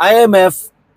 IMF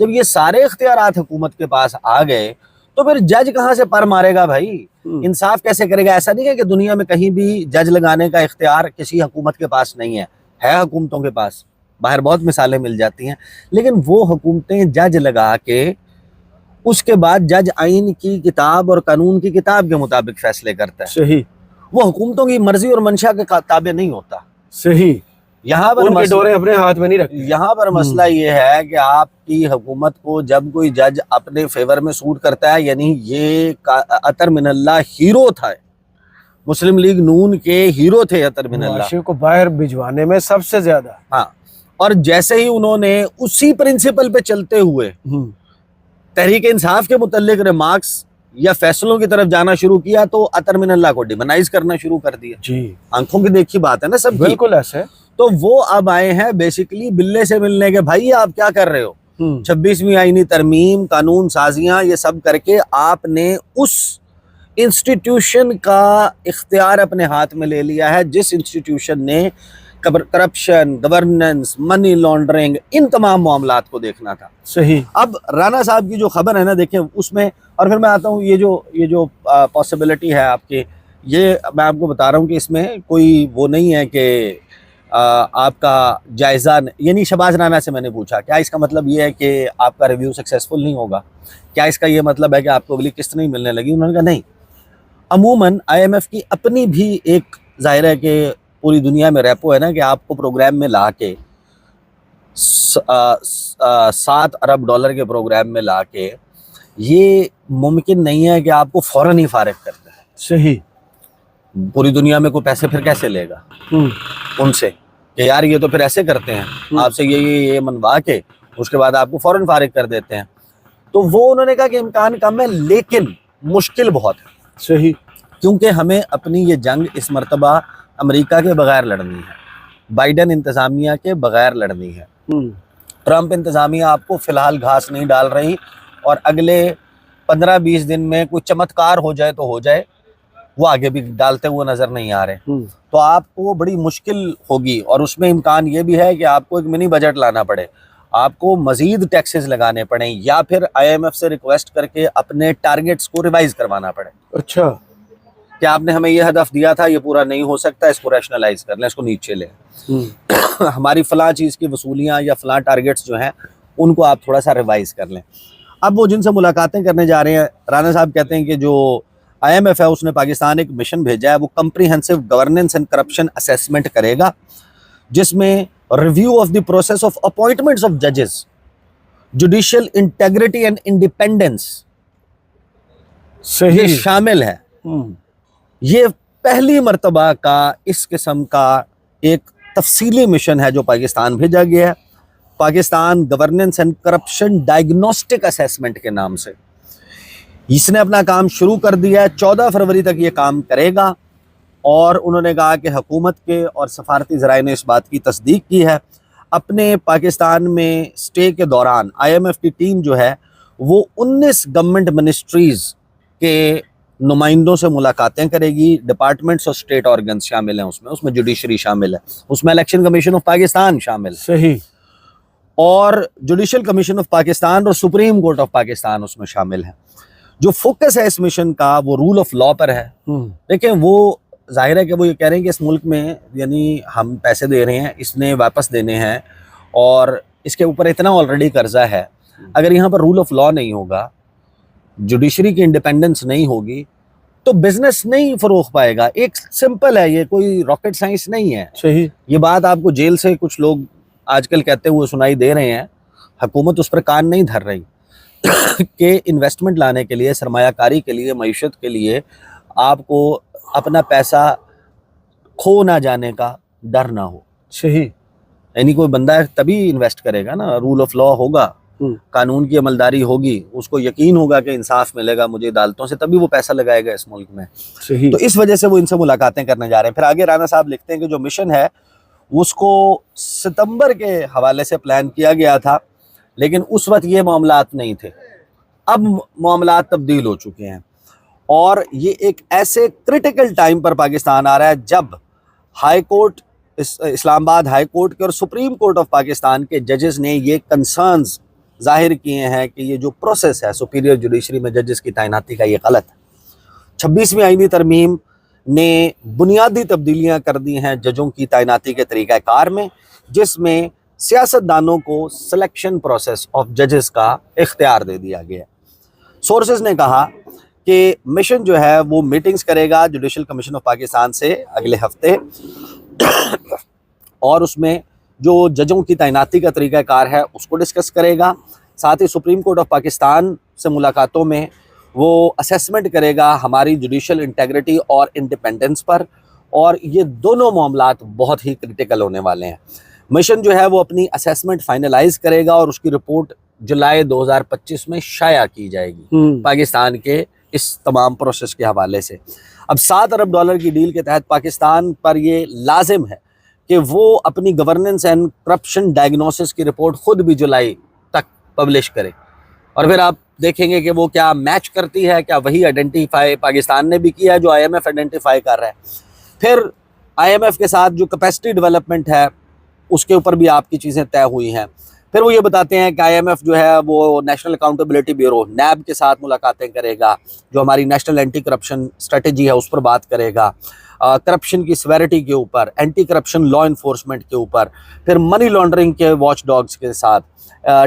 جب یہ سارے اختیارات حکومت کے پاس آ گئے تو پھر جج کہاں سے پر مارے گا بھائی؟ انصاف کیسے کرے گا؟ ایسا نہیں ہے کہ دنیا میں کہیں بھی جج لگانے کا اختیار کسی حکومت کے پاس نہیں ہے حکومتوں کے پاس، باہر بہت مثالیں مل جاتی ہیں، لیکن وہ حکومتیں جج لگا کے اس کے بعد جج آئین کی کتاب اور قانون کی کتاب کے مطابق فیصلے کرتا ہے، صحیح، وہ حکومتوں کی مرضی اور منشا کے تابع نہیں ہوتا۔ صحیح، یہاں پر ان کے ڈورے اپنے ہاتھ میں نہیں رکھتے۔ یہاں پر مسئلہ یہ ہے کہ آپ کی حکومت کو جب کوئی جج اپنے فیور میں سوٹ کرتا ہے، یعنی یہ عطر من اللہ ہیرو تھا، مسلم لیگ نون کے ہیرو تھے عطر من اللہ، معاشرے کو باہر بھجوانے میں سب سے زیادہ، ہاں، اور جیسے ہی انہوں نے اسی پرنسپل پہ چلتے ہوئے تحریک انصاف کے متعلق ریمارکس یا فیصلوں کی طرف جانا شروع کیا تو عطر من اللہ کو ڈیمونائز کرنا شروع کر دیا۔ جی آنکھوں کی دیکھی بات ہے نا سب کی۔ بالکل ایسے۔ تو وہ اب آئے ہیں بیسیکلی بلے سے ملنے کے، بھائی آپ کیا کر رہے ہو؟ 26ویں آئینی ترمیم، قانون سازیاں، یہ سب کر کے آپ نے اس انسٹیٹیوشن کا اختیار اپنے ہاتھ میں لے لیا ہے جس انسٹیٹیوشن نے کرپشن، گورننس، منی لانڈرنگ، ان تمام معاملات کو دیکھنا تھا۔ صحیح۔ اب رانا صاحب کی جو خبر ہے نا، دیکھیں اس میں، اور پھر میں آتا ہوں یہ جو پاسبلٹی ہے آپ کے، یہ میں آپ کو بتا رہا ہوں کہ اس میں کوئی وہ نہیں ہے کہ آپ کا جائزہ، یعنی شہباز رانا سے میں نے پوچھا کیا اس کا مطلب یہ ہے کہ آپ کا ریویو سکسیسفل نہیں ہوگا؟ کیا اس کا یہ مطلب ہے کہ آپ کو اگلی قسط نہیں ملنے لگی؟ انہوں نے کہا نہیں، عموماً آئی ایم ایف کی اپنی بھی ایک ظاہر ہے کہ پوری دنیا میں ریپو ہے نا کہ آپ کو پروگرام میں لا کے 7 ارب ڈالر کے پروگرام میں لا کے یہ ممکن نہیں ہے کہ آپ کو فوراً ہی فارغ کرتے ہیں۔ صحیح۔ پوری دنیا میں کوئی پیسے پھر کیسے لے گا ان سے کہ یار یہ تو پھر ایسے کرتے ہیں آپ سے یہ منوا کے اس کے بعد آپ کو فوراً فارغ کر دیتے ہیں۔ تو وہ انہوں نے کہا کہ امکان کم ہے لیکن مشکل بہت ہے، صحیح، کیونکہ ہمیں اپنی یہ جنگ اس مرتبہ امریکہ کے بغیر لڑنی ہے، بائیڈن انتظامیہ کے بغیر لڑنی ہے۔ ٹرمپ انتظامیہ آپ کو فی الحال گھاس نہیں ڈال رہی، اور اگلے 15-20 دن میں کوئی چمتکار ہو جائے تو ہو جائے، وہ آگے بھی ڈالتے ہوئے نظر نہیں آ رہے، تو آپ کو بڑی مشکل ہوگی۔ اور اس میں امکان یہ بھی ہے کہ آپ کو ایک منی بجٹ لانا پڑے، آپ کو مزید ٹیکسز لگانے پڑیں، یا پھر آئی ایم ایف سے ریکویسٹ کر کے اپنے ٹارگیٹس کو ریوائز کروانا پڑے۔ اچھا، کہ آپ نے ہمیں یہ ہدف دیا تھا، یہ پورا نہیں ہو سکتا، اس کو ریشنلائز کر لیں، اس کو نیچے لیں، ہماری فلاں چیز کی وصولیاں یا فلاں ٹارگیٹس جو ہیں ان کو آپ تھوڑا سا ریوائز کر لیں۔ اب وہ جن سے ملاقاتیں کرنے جا رہے ہیں، رانا صاحب کہتے ہیں کہ جو آئی ایم ایف ہے اس نے پاکستان ایک مشن بھیجا ہے، وہ comprehensive governance and corruption assessment کرے گا، جس میں review of the process of appointments of ججز، جوڈیشل انٹیگریٹی اینڈ انڈیپینڈنس یہ شامل ہے۔ یہ پہلی مرتبہ کا اس قسم کا ایک تفصیلی مشن ہے جو پاکستان بھیجا گیا ہے، Pakistan governance and corruption diagnostic assessment کے نام سے۔ اس نے اپنا کام شروع کر دیا ہے، 14 فروری تک یہ کام کرے گا، اور انہوں نے کہا کہ حکومت کے اور سفارتی ذرائع نے اس بات کی تصدیق کی ہے۔ اپنے پاکستان میں سٹے کے دوران آئی ایم ایف کی ٹیم جو ہے وہ 19 گورنمنٹ منسٹریز کے نمائندوں سے ملاقاتیں کرے گی، ڈپارٹمنٹس اور اسٹیٹ آرگنز شامل ہیں، اس میں جوڈیشری شامل ہے، اس میں الیکشن کمیشن آف پاکستان شامل ہے، صحیح، اور جوڈیشل کمیشن آف پاکستان اور سپریم کورٹ آف پاکستان اس میں شامل ہے۔ جو فوکس ہے اس مشن کا وہ رول آف لا پر ہے۔ دیکھیں وہ ظاہر ہے کہ وہ یہ کہہ رہے ہیں کہ اس ملک میں یعنی ہم پیسے دے رہے ہیں، اس نے واپس دینے ہیں، اور اس کے اوپر اتنا آلریڈی قرضہ ہے، اگر یہاں پر رول آف لا نہیں ہوگا، جوڈیشری کی انڈیپینڈنس نہیں ہوگی، تو بزنس نہیں فروغ پائے گا۔ ایک سمپل ہے، یہ کوئی راکٹ سائنس نہیں ہے۔ صحیح، یہ بات آپ کو جیل سے کچھ لوگ آج کل کہتے ہوئے سنائی دے رہے ہیں، حکومت اس پر کان نہیں دھر رہی کہ انویسٹمنٹ لانے کے لیے، سرمایہ کاری کے لیے، معیشت کے لیے آپ کو اپنا پیسہ کھو نہ جانے کا ڈر نہ ہو۔ صحیح، یعنی کوئی بندہ تبھی انویسٹ کرے گا نا، رول آف لا ہوگا، قانون کی عملداری ہوگی، اس کو یقین ہوگا کہ انصاف ملے گا مجھے عدالتوں سے، تبھی وہ پیسہ لگائے گا اس ملک میں۔ صحیح، تو اس وجہ سے وہ ان سے ملاقاتیں کرنے جا رہے ہیں۔ پھر آگے رانا صاحب لکھتے ہیں کہ جو مشن ہے اس کو ستمبر کے حوالے سے پلان کیا گیا تھا، لیکن اس وقت یہ معاملات نہیں تھے، اب معاملات تبدیل ہو چکے ہیں، اور یہ ایک ایسے کرٹیکل ٹائم پر پاکستان آ رہا ہے جب ہائی کورٹ، اسلام آباد ہائی کورٹ کے اور سپریم کورٹ آف پاکستان کے ججز نے یہ کنسرنز ظاہر کیے ہیں کہ یہ جو پروسیس ہے سپیریئر جوڈیشری میں ججز کی تعیناتی کا یہ غلط ہے۔ 26ویں آئینی ترمیم نے بنیادی تبدیلیاں کر دی ہیں ججوں کی تعیناتی کے طریقہ کار میں، جس میں سیاست دانوں کو سلیکشن پروسیس آف ججز کا اختیار دے دیا گیا ہے۔ سورسز نے کہا کہ مشن جو ہے وہ میٹنگز کرے گا جوڈیشل کمیشن آف پاکستان سے اگلے ہفتے، اور اس میں جو ججوں کی تعیناتی کا طریقہ کار ہے اس کو ڈسکس کرے گا۔ ساتھ ہی سپریم کورٹ آف پاکستان سے ملاقاتوں میں وہ اسیسمنٹ کرے گا ہماری جوڈیشل انٹیگریٹی اور انڈیپینڈنس پر، اور یہ دونوں معاملات بہت ہی کرٹیکل ہونے والے ہیں۔ مشن جو ہے وہ اپنی اسیسمنٹ فائنلائز کرے گا اور اس کی رپورٹ جولائی 2025 میں شائع کی جائے گی پاکستان کے اس تمام پروسیس کے حوالے سے۔ اب $7 ارب کی ڈیل کے تحت پاکستان پر یہ لازم ہے کہ وہ اپنی گورننس اینڈ کرپشن ڈائگنوسس کی رپورٹ خود بھی جولائی تک پبلش کرے، اور پھر آپ دیکھیں گے کہ وہ کیا میچ کرتی ہے، کیا وہی آئیڈینٹیفائی پاکستان نے بھی کیا ہے جو IMF آئیڈینٹیفائی کر رہا ہے۔ پھر IMF کے ساتھ جو کیپیسٹی ڈیولپمنٹ ہے اس کے اوپر بھی آپ کی چیزیں طے ہوئی ہیں۔ پھر وہ یہ بتاتے ہیں کہ IMF جو ہے وہ نیشنل اکاؤنٹیبلٹی بیورو NAB کے ساتھ ملاقاتیں کرے گا، جو ہماری نیشنل اینٹی کرپشن اسٹریٹجی ہے اس پر بات کرے گا، کرپشن کی سیویرٹی کے اوپر، اینٹی کرپشن لا انفورسمنٹ کے اوپر، پھر منی لانڈرنگ کے واچ ڈاگز کے ساتھ،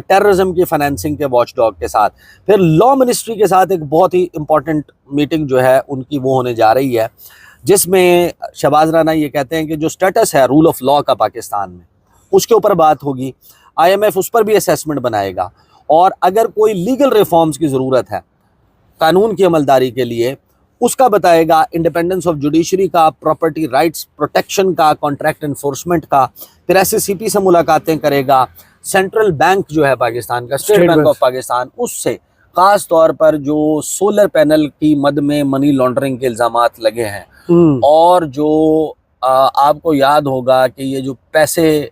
ٹیررزم کی فائنینسنگ کے واچ ڈاگ کے ساتھ، پھر لا منسٹری کے ساتھ ایک بہت ہی امپورٹنٹ میٹنگ جو ہے ان کی وہ ہونے جا رہی ہے، جس میں شہباز رانا یہ کہتے ہیں کہ جو سٹیٹس ہے رول آف لا کا پاکستان میں اس کے اوپر بات ہوگی۔ IMF اس پر بھی اسیسمنٹ بنائے گا، اور اگر کوئی لیگل ریفارمز کی ضرورت ہے قانون کی عملداری کے لیے اس کا بتائے گا، انڈیپینڈنس آف جوڈیشری کا، پراپرٹی رائٹس پروٹیکشن کا، کانٹریکٹ انفورسمنٹ کا، پھر SACP سے ملاقاتیں کرے گا، سینٹرل بینک جو ہے پاکستان کا، اسٹیٹ بینک آف پاکستان، اس سے خاص طور پر جو سولر پینل کی مد میں منی لانڈرنگ کے الزامات لگے ہیں، اور جو آپ کو یاد ہوگا کہ یہ جو پیسے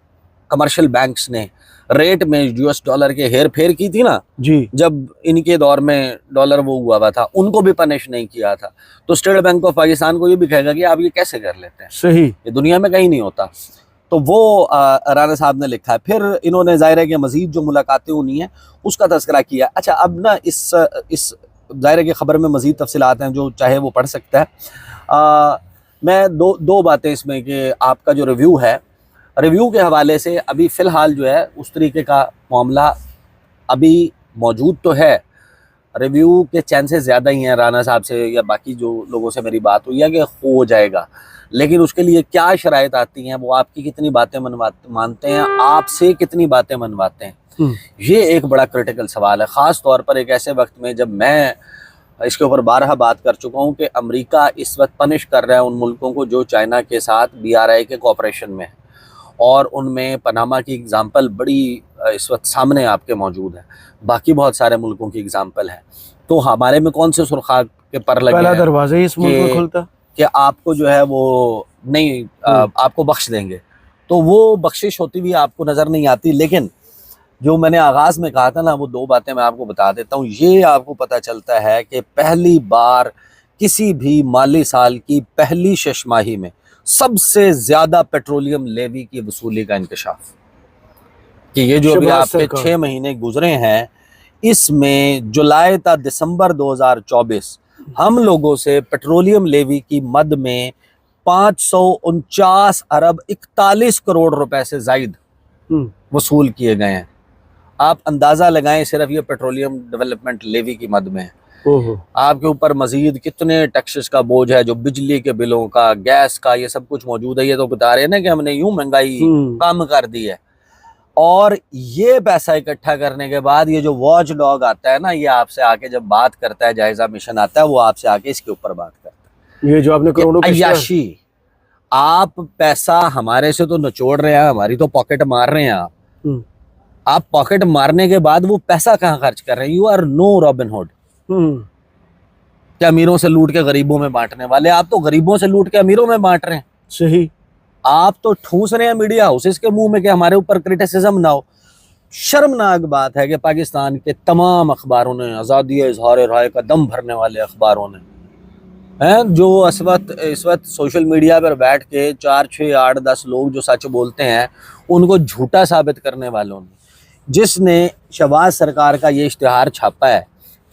کمرشل بینکس نے ریٹ میں $US کے ہیر پھیر کی تھی نا، جی، جب ان کے دور میں ڈالر وہ ہوا تھا ان کو بھی پنش نہیں کیا تھا، تو اسٹیٹ بینک آف پاکستان کو یہ بھی کہے گا کہ آپ یہ کیسے کر لیتے ہیں، صحیح، یہ دنیا میں کہیں نہیں ہوتا۔ تو وہ رانا صاحب نے لکھا ہے۔ پھر انہوں نے ظاہر ہے کہ مزید جو ملاقاتیں ہونی ہیں اس کا تذکرہ کیا۔ اچھا، اب نا اس ظاہر ہے کہ خبر میں مزید تفصیلات ہیں، جو چاہے وہ پڑھ سکتا ہے۔ میں دو باتیں اس میں کہ آپ کا جو ریویو ہے، ریویو کے حوالے سے ابھی فی الحال جو ہے اس طریقے کا معاملہ ابھی موجود تو ہے، ریویو کے چانسز زیادہ ہی ہیں، رانا صاحب سے یا باقی جو لوگوں سے میری بات ہوئی ہے کہ ہو جائے گا، لیکن اس کے لیے کیا شرائط آتی ہیں، وہ آپ کی کتنی باتیں مانتے ہیں، آپ سے کتنی باتیں منواتے ہیں، یہ ایک بڑا کریٹیکل سوال ہے، خاص طور پر ایک ایسے وقت میں جب میں اس کے اوپر بارہا بات کر چکا ہوں کہ امریکہ اس وقت پنش کر رہا ہے ان ملکوں کو جو چائنا کے ساتھ BRI کے کوآپریشن میں ہے، اور ان میں پاناما کی اگزامپل بڑی اس وقت سامنے آپ کے موجود ہے، باقی بہت سارے ملکوں کی اگزامپل ہے، تو ہمارے میں کون سے سرخاب کے پر لگے پہلا ہیں دروازہ ہی اس ملک میں کھلتا کہ آپ کو جو ہے وہ نہیں آپ کو بخش دیں گے، تو وہ بخشش ہوتی ہوئی آپ کو نظر نہیں آتی۔ لیکن جو میں نے آغاز میں کہا تھا نا، وہ دو باتیں میں آپ کو بتا دیتا ہوں۔ یہ آپ کو پتہ چلتا ہے کہ پہلی بار کسی بھی مالی سال کی پہلی شش ماہی میں سب سے زیادہ پیٹرولیم لیوی کی وصولی کا انکشاف، کہ یہ جو ابھی آپ کے 6 مہینے گزرے ہیں، اس میں جولائی تا دسمبر 2024 ہم لوگوں سے پیٹرولیم لیوی کی مد میں 549 ارب 41 کروڑ روپے سے زائد وصول کیے گئے ہیں۔ آپ اندازہ لگائیں صرف یہ پیٹرولیم ڈیولپمنٹ لیوی کی مد میں ہے، آپ کے اوپر مزید کتنے ٹیکسز کا بوجھ ہے، جو بجلی کے بلوں کا، گیس کا، یہ سب کچھ موجود ہے۔ یہ تو بتا رہے ہیں نا کہ ہم نے یوں مہنگائی کم کر دی ہے، اور یہ پیسہ اکٹھا کرنے کے بعد یہ جو واچ ڈاگ آتا ہے نا، یہ آپ سے آ کے جب بات کرتا ہے، جائزہ مشن آتا ہے، وہ آپ سے آ کے اس کے اوپر بات کرتا ہے۔ یہ جو آپ نے کروڑوں عیاشی، آپ پیسہ ہمارے سے تو نچوڑ رہے ہیں، ہماری تو پاکٹ مار رہے ہیں، آپ پاکٹ مارنے کے بعد وہ پیسہ کہاں خرچ کر رہے ہیں؟ You are no Robin Hood, کہ امیروں سے لوٹ کے غریبوں میں بانٹنے والے، آپ تو غریبوں سے لوٹ کے امیروں میں بانٹ رہے ہیں۔ صحیح، آپ تو ٹھوس رہے ہیں میڈیا ہاؤسز کے منہ میں کہ ہمارے اوپر کرٹیسزم نہ ہو۔ شرمناک بات ہے کہ پاکستان کے تمام اخباروں نے، آزادی اظہار رائے کا دم بھرنے والے اخباروں نے، جو اس وقت سوشل میڈیا پر بیٹھ کے 4 6 8 10 لوگ جو سچ بولتے ہیں ان کو جھوٹا ثابت کرنے والوں نے جس نے شہباز سرکار کا یہ اشتہار چھاپا ہے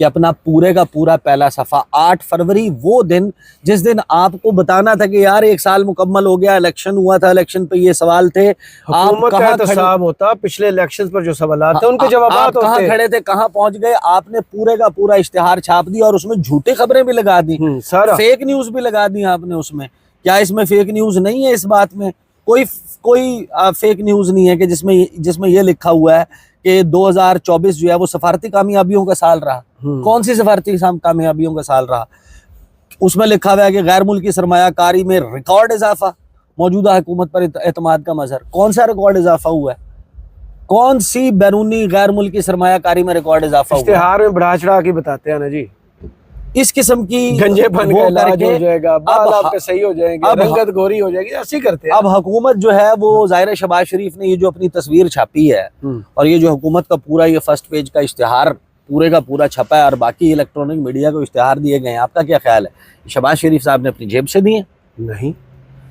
کہ اپنا پورے کا پورا پہلا صفحہ 8 فروری وہ دن جس دن آپ کو بتانا تھا کہ یار 1 سال مکمل ہو گیا، الیکشن ہوا تھا، الیکشن پہ یہ سوال تھے، حکومت کا احتساب ہوتا، پچھلے الیکشنز پر جو سوالات تھے ان کے جوابات ہوتے، کہاں کھڑے تھے، کہاں پہنچ گئے، آپ نے پورے کا پورا اشتہار چھاپ دیا اور اس میں جھوٹی خبریں بھی لگا دی، فیک نیوز بھی لگا دی آپ نے اس میں۔ کیا اس میں فیک نیوز نہیں ہے؟ اس بات میں کوئی فیک نیوز نہیں ہے کہ جس میں یہ لکھا ہوا ہے کہ 2024 جو ہے وہ سفارتی کامیابیوں کا سال رہا۔ کون سی سفارتی کامیابیوں کا سال رہا؟ اس میں لکھا ہوا ہے کہ غیر ملکی سرمایہ کاری میں ریکارڈ اضافہ، موجودہ حکومت پر اعتماد کا مظہر۔ کون سا ریکارڈ اضافہ ہوا ہے؟ کون سی بیرونی غیر ملکی سرمایہ کاری میں ریکارڈ اضافہ ہوا ہے؟ اشتہار میں بڑھا چڑھا کے بتاتے ہیں نا جی، اس قسم کی گنجے پن کا علاج ہو جائے گا، بال آپ کے صحیح ہو جائیں گے، رنگت گوری ہو جائے گی، ایسے کرتے ہیں۔ اب حکومت جو ہے وہ ظاہر شہباز شریف نے یہ جو اپنی تصویر چھاپی ہے اور یہ جو حکومت کا پورا یہ فرسٹ پیج کا اشتہار پورے کا پورا چھپا ہے اور باقی الیکٹرانک میڈیا کو اشتہار دیے گئے ہیں، آپ کا کیا خیال ہے؟ شہباز شریف صاحب نے اپنی جیب سے دیے؟ نہیں،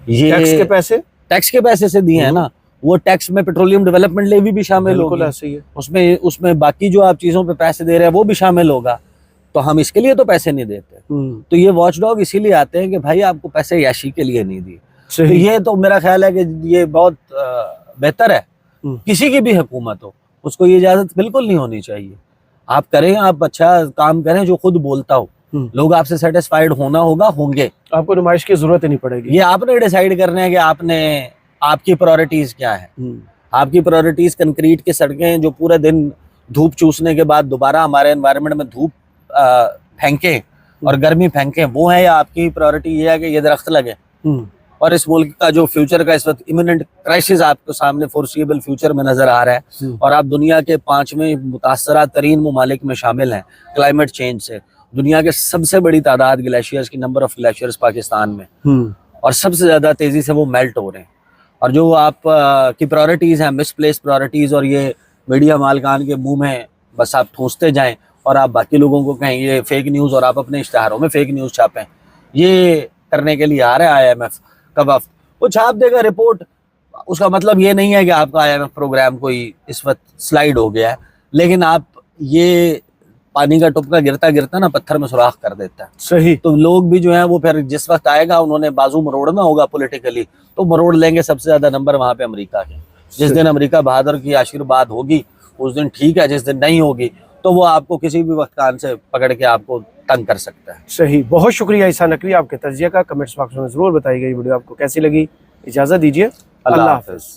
یہ ٹیکس کے پیسے سے دیے ہیں نا۔ وہ ٹیکس میں پیٹرولیم ڈیولپمنٹ لیوی بھی شامل ہوگی، ایسے ہی ہے، اس میں باقی جو آپ چیزوں پہ پیسے دے رہے ہیں وہ بھی شامل ہوگا، تو ہم اس کے لیے تو پیسے نہیں دیتے۔ تو یہ واچ ڈاگ اسی لیے آتے ہیں کہ بھائی آپ کو پیسے یاشی کے لیے نہیں دیے۔ یہ تو میرا خیال ہے کہ یہ بہت بہتر ہے، کسی کی بھی حکومت ہو اس کو یہ اجازت بالکل نہیں ہونی چاہیے۔ آپ کریں، آپ اچھا کام کریں جو خود بولتا ہو، لوگ آپ سے سیٹسفائیڈ ہونا ہوگا، ہوں گے، آپ کو نمائش کی ضرورت ہی نہیں پڑے گی۔ یہ آپ نے ڈیسائیڈ کرنا ہے کہ آپ کی پرائورٹیز کیا ہیں۔ آپ کی پرائورٹیز کنکریٹ کی سڑکیں جو پورے دن دھوپ چوسنے کے بعد دوبارہ ہمارے انوائرمنٹ میں دھوپ پھینکیں اور گرمی پھینکیں، وہ ہے، یا آپ کی پرائورٹی یہ ہے کہ یہ درخت لگے؟ اور اس ملک کا جو فیوچر کا اس وقت ایمیننٹ کرائسس آپ کو سامنے فورسیبل فیوچر میں نظر آ رہا ہے، اور آپ دنیا کے 5ویں متاثرہ ترین ممالک میں شامل ہیں کلائمیٹ چینج سے۔ دنیا کے سب سے بڑی تعداد گلیشیئرز کی نمبر آف گلیشیئرز پاکستان میں، اور سب سے زیادہ تیزی سے وہ میلٹ ہو رہے ہیں۔ اور جو آپ کی پرائورٹیز ہیں، مس پلیس پرائورٹیز، اور یہ میڈیا مالکان کے منہ میں بس آپ ٹھونستے جائیں اور آپ باقی لوگوں کو کہیں یہ فیک نیوز، اور آپ اپنے اشتہاروں میں فیک نیوز چھاپیں، یہ کرنے کے لیے آ رہا ہے IMF کا وفد۔ وہ چھاپ دے گا رپورٹ، اس کا مطلب یہ نہیں ہے کہ آپ کا IMF پروگرام کوئی اس وقت سلائیڈ ہو گیا ہے، لیکن آپ یہ پانی کا ٹپکا گرتا گرتا نا پتھر میں سوراخ کر دیتا ہے۔ صحیح، تو لوگ بھی جو ہیں وہ پھر جس وقت آئے گا انہوں نے بازو مروڑنا ہوگا پولیٹیکلی، تو مروڑ لیں گے۔ سب سے زیادہ نمبر وہاں پہ امریکہ کے۔ جس دن امریکہ بہادر کی آشیرواد ہوگی اس دن ٹھیک ہے، جس دن نہیں ہوگی تو وہ آپ کو کسی بھی وقت کان سے پکڑ کے آپ کو تنگ کر سکتا ہے۔ صحیح، بہت شکریہ عیسیٰ نقوی آپ کے تجزیہ کا۔ کمنٹس باکس میں ضرور بتائیے گا یہ ویڈیو آپ کو کیسی لگی۔ اجازت دیجیے، اللہ حافظ۔